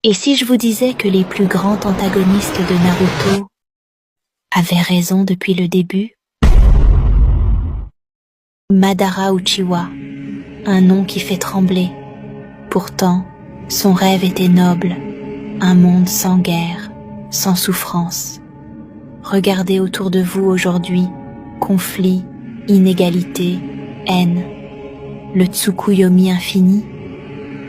Et si je vous disais que les plus grands antagonistes de Naruto avaient raison depuis le début? Madara Uchiwa, un nom qui fait trembler. Pourtant, son rêve était noble, un monde sans guerre, sans souffrance. Regardez autour de vous aujourd'hui, conflits, inégalités, haine. Le Tsukuyomi infini,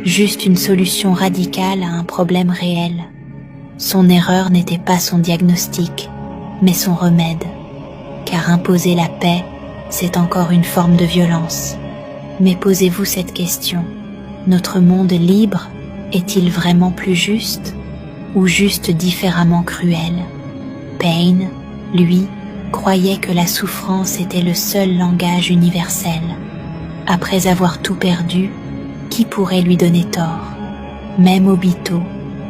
juste une solution radicale à un problème réel. Son erreur n'était pas son diagnostic, mais son remède. Car imposer la paix, c'est encore une forme de violence. Mais posez-vous cette question. Notre monde libre est-il vraiment plus juste ou juste différemment cruel? Pain, lui, croyait que la souffrance était le seul langage universel. Après avoir tout perdu, qui pourrait lui donner tort? Même Obito,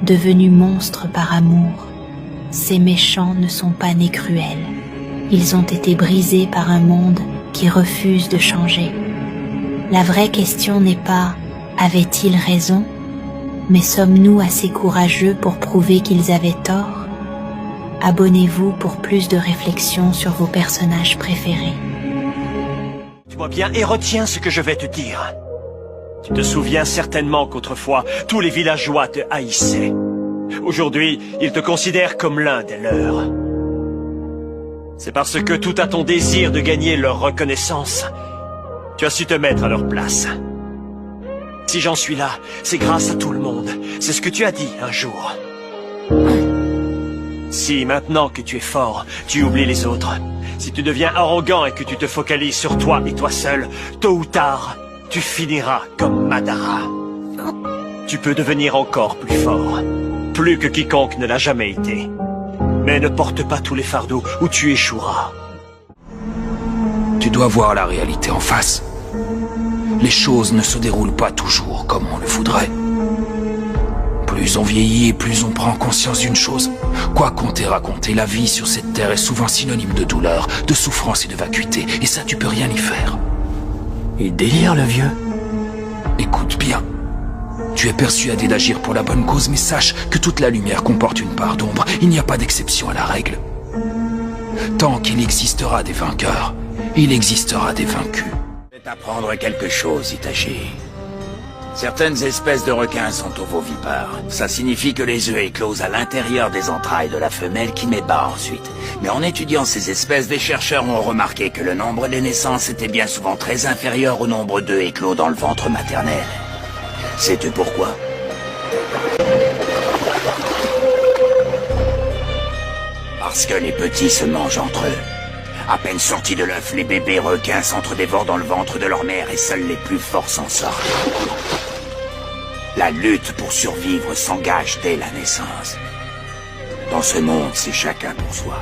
devenu monstre par amour. Ces méchants ne sont pas nés cruels. Ils ont été brisés par un monde qui refuse de changer. La vraie question n'est pas « avaient-ils raison ?», mais sommes-nous assez courageux pour prouver qu'ils avaient tort? Abonnez-vous pour plus de réflexions sur vos personnages préférés. Écoute-moi bien et retiens ce que je vais te dire. Tu te souviens certainement qu'autrefois, tous les villageois te haïssaient. Aujourd'hui, ils te considèrent comme l'un des leurs. C'est parce que tout à ton désir de gagner leur reconnaissance, tu as su te mettre à leur place. Si j'en suis là, c'est grâce à tout le monde. C'est ce que tu as dit un jour. Si maintenant que tu es fort, tu oublies les autres, si tu deviens arrogant et que tu te focalises sur toi et toi seul, tôt ou tard, tu finiras comme Madara. Tu peux devenir encore plus fort, plus que quiconque ne l'a jamais été. Mais ne porte pas tous les fardeaux ou tu échoueras. Tu dois voir la réalité en face. Les choses ne se déroulent pas toujours comme on le voudrait. Plus on vieillit et plus on prend conscience d'une chose. Quoi qu'on t'ait raconté, la vie sur cette terre est souvent synonyme de douleur, de souffrance et de vacuité. Et ça, tu peux rien y faire. Il délire, le vieux. Écoute bien. Tu es persuadé d'agir pour la bonne cause, mais sache que toute la lumière comporte une part d'ombre. Il n'y a pas d'exception à la règle. Tant qu'il existera des vainqueurs, il existera des vaincus. Je vais t'apprendre quelque chose, Itachi. Certaines espèces de requins sont ovovipares. Ça signifie que les œufs éclosent à l'intérieur des entrailles de la femelle qui met bas ensuite. Mais en étudiant ces espèces, des chercheurs ont remarqué que le nombre des naissances était bien souvent très inférieur au nombre d'œufs éclos dans le ventre maternel. Sais-tu pourquoi? Parce que les petits se mangent entre eux. À peine sortis de l'œuf, les bébés requins s'entre-dévorent dans le ventre de leur mère et seuls les plus forts s'en sortent. La lutte pour survivre s'engage dès la naissance. Dans ce monde, c'est chacun pour soi.